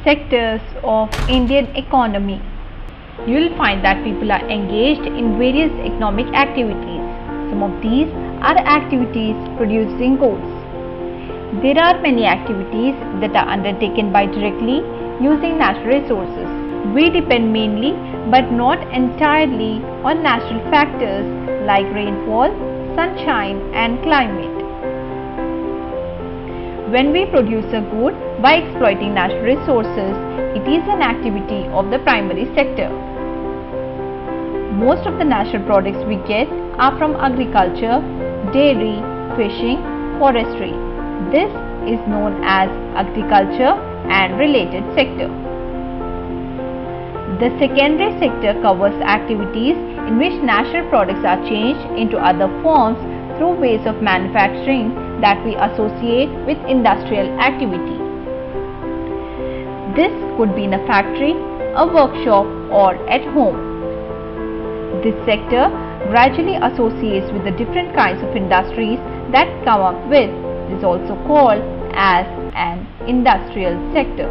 Sectors of Indian economy. You will find that people are engaged in various economic activities. Some of these are activities producing goods. There are many activities that are undertaken by directly using natural resources. We depend mainly but not entirely on natural factors like rainfall, sunshine and climate. When we produce a good by exploiting natural resources, it is an activity of the primary sector. Most of the natural products we get are from agriculture, dairy, fishing, forestry. This is known as agriculture and related sector. The secondary sector covers activities in which natural products are changed into other forms through ways of manufacturing that we associate with industrial activity. This could be in a factory, a workshop or at home. This sector gradually associates with the different kinds of industries that come up with. It is also called as an industrial sector.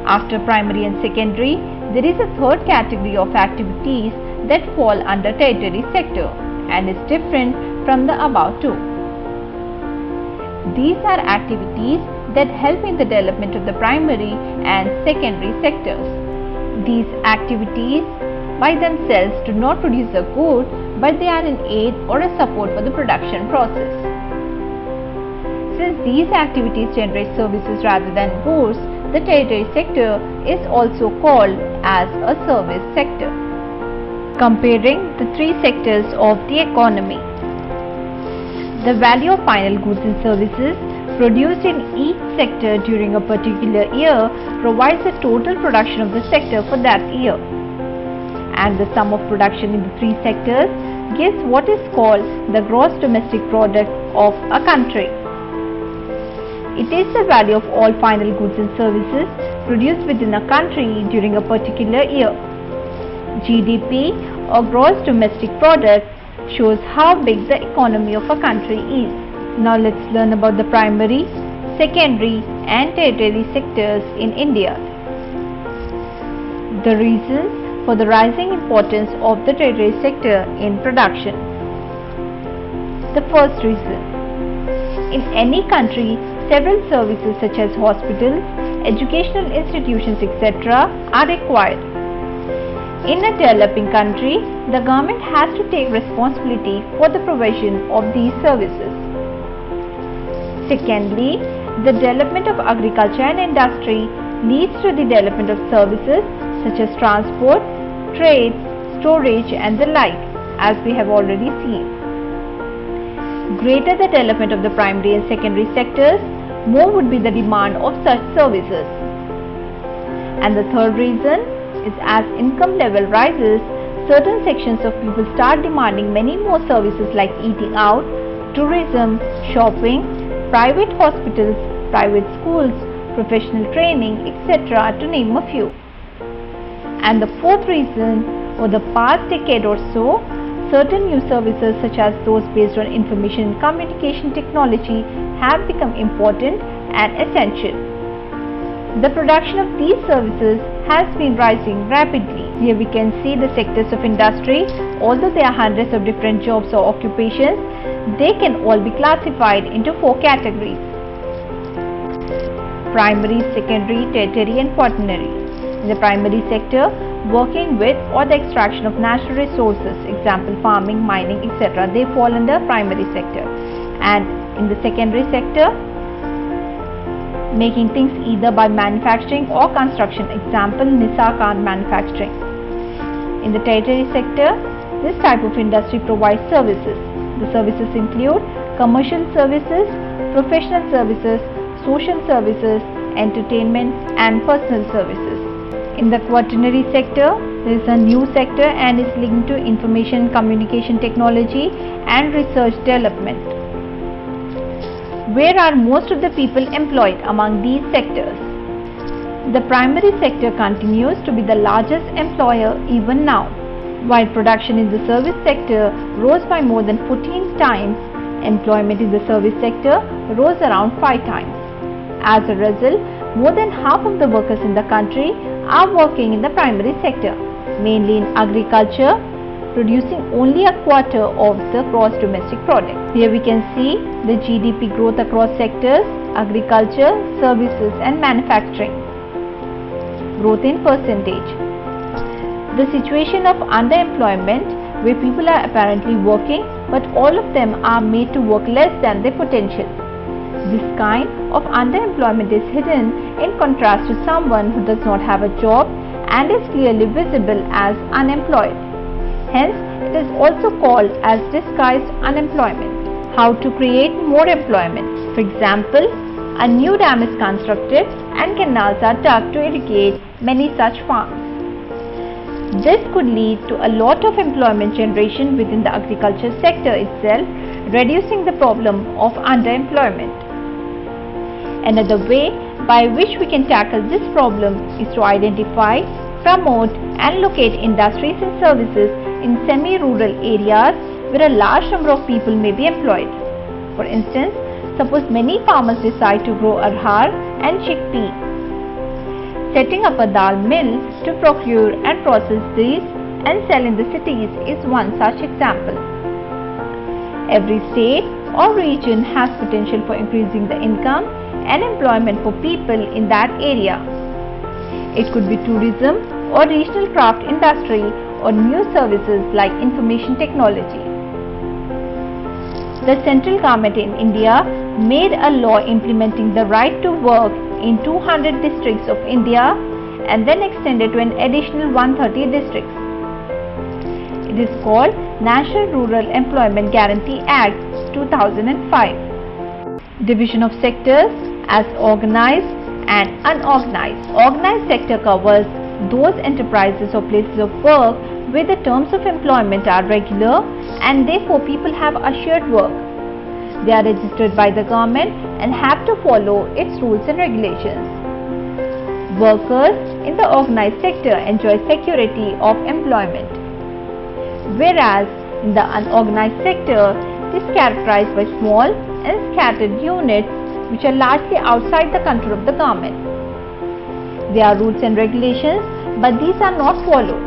After primary and secondary, there is a third category of activities that fall under tertiary sector and is different from the above two. These are activities that help in the development of the primary and secondary sectors. These activities by themselves do not produce a good, but they are an aid or a support for the production process. Since these activities generate services rather than goods, the tertiary sector is also called as a service sector. Comparing the three sectors of the economy. The value of final goods and services produced in each sector during a particular year provides the total production of the sector for that year. And the sum of production in the three sectors gives what is called the gross domestic product of a country. It is the value of all final goods and services produced within a country during a particular year. GDP or gross domestic product shows how big the economy of a country is. Now let's learn about the primary, secondary and tertiary sectors in India. The reasons for the rising importance of the tertiary sector in production. The first reason. In any country, several services such as hospitals, educational institutions, etc. are required. In a developing country, the government has to take responsibility for the provision of these services. Secondly, the development of agriculture and industry leads to the development of services such as transport, trade, storage and the like, as we have already seen. Greater the development of the primary and secondary sectors, more would be the demand of such services. And the third reason is as income level rises, certain sections of people start demanding many more services like eating out, tourism, shopping, private hospitals, private schools, professional training, etc. to name a few. And the fourth reason, for the past decade or so, certain new services such as those based on information and communication technology have become important and essential. The production of these services has been rising rapidly. Here we can see the sectors of industry. Although there are hundreds of different jobs or occupations, they can all be classified into four categories: primary, secondary, tertiary and quaternary. In the primary sector, working with or the extraction of natural resources, example farming, mining, etc. they fall under primary sector. And in the secondary sector, making things either by manufacturing or construction, example Nisar car manufacturing. In the tertiary sector, this type of industry provides services. The services include commercial services, professional services, social services, entertainment and personal services. In the quaternary sector, there is a new sector and is linked to information communication technology and research development. Where are most of the people employed among these sectors? The primary sector continues to be the largest employer even now. While production in the service sector rose by more than 14 times, employment in the service sector rose around 5 times. As a result, More than half of the workers in the country are working in the primary sector, mainly in agriculture, producing only a quarter of the gross domestic product. Here we can see the GDP growth across sectors: agriculture, services and manufacturing. Growth in percentage. The situation of underemployment, where people are apparently working but all of them are made to work less than their potential. This kind of underemployment is hidden in contrast to someone who does not have a job and is clearly visible as unemployed. Hence, it is also called as disguised unemployment. How to create more employment? For example, a new dam is constructed and canals are dug to irrigate many such farms. This could lead to a lot of employment generation within the agriculture sector itself, reducing the problem of underemployment. Another way by which we can tackle this problem is to identify, promote and locate industries and services in semi-rural areas where a large number of people may be employed. For instance, suppose many farmers decide to grow arhar and chickpea. Setting up a dal mill to procure and process these and sell in the cities is one such example. Every state or region has potential for increasing the income and employment for people in that area. It could be tourism or regional craft industry or new services like information technology. The central government in India made a law implementing the right to work in 200 districts of India and then extended to an additional 130 districts. It is called National Rural Employment Guarantee Act 2005. Division of sectors as organized and unorganized. Organized sector covers those enterprises or places of work where the terms of employment are regular and therefore people have assured work. They are registered by the government and have to follow its rules and regulations. Workers in the organized sector enjoy security of employment, whereas in the unorganized sector it is characterized by small and scattered units which are largely outside the control of the government. There are rules and regulations, but these are not followed.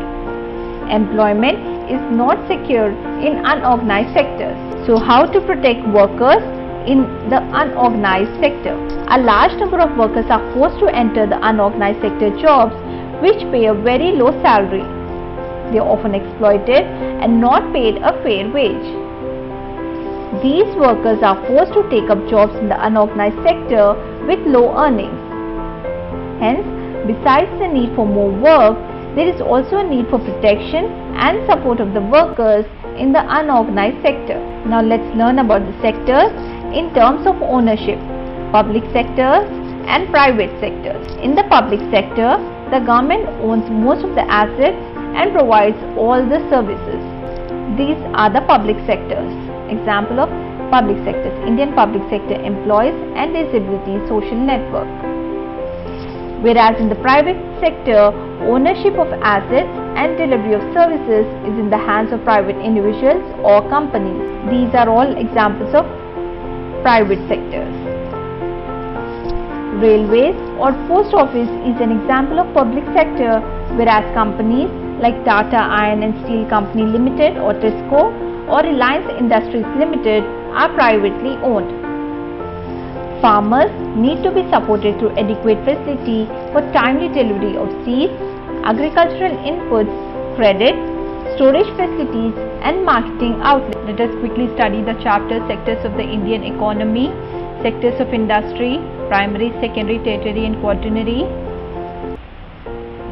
Employment is not secure in unorganized sectors. So how to protect workers in the unorganized sector? A large number of workers are forced to enter the unorganized sector jobs which pay a very low salary. They are often exploited and not paid a fair wage. These workers are forced to take up jobs in the unorganized sector with low earnings. Hence, besides the need for more work, there is also a need for protection and support of the workers in the unorganized sector. Now let's learn about the sectors in terms of ownership, public sectors and private sectors. In the public sector, the government owns most of the assets and provides all the services. These are the public sectors. Example of public sectors: Indian Public Sector Employees and Disability Social Network. Whereas in the private sector, ownership of assets and delivery of services is in the hands of private individuals or companies. These are all examples of private sectors. Railways or post office is an example of public sector, whereas companies like Tata Iron and Steel Company Limited or TISCO or Reliance Industries Limited are privately owned. Farmers need to be supported through adequate facility for timely delivery of seeds, agricultural inputs, credit, storage facilities and marketing outlets. Let us quickly study the chapter sectors of the Indian economy, sectors of industry, primary, secondary, tertiary and quaternary.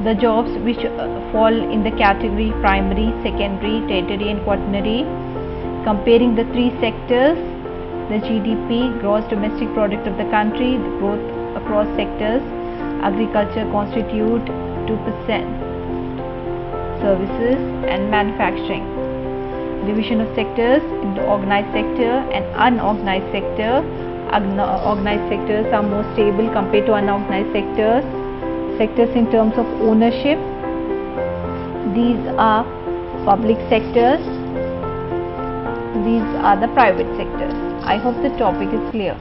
The jobs which fall in the category primary, secondary, tertiary and quaternary. Comparing the three sectors, the GDP, gross domestic product of the country, the growth across sectors. Agriculture constitute 2%, services and manufacturing. Division of sectors into organized sector and unorganized sector. Organized sectors are more stable compared to unorganized sectors. Sectors in terms of ownership, these are public sectors, these are the private sectors. I hope the topic is clear.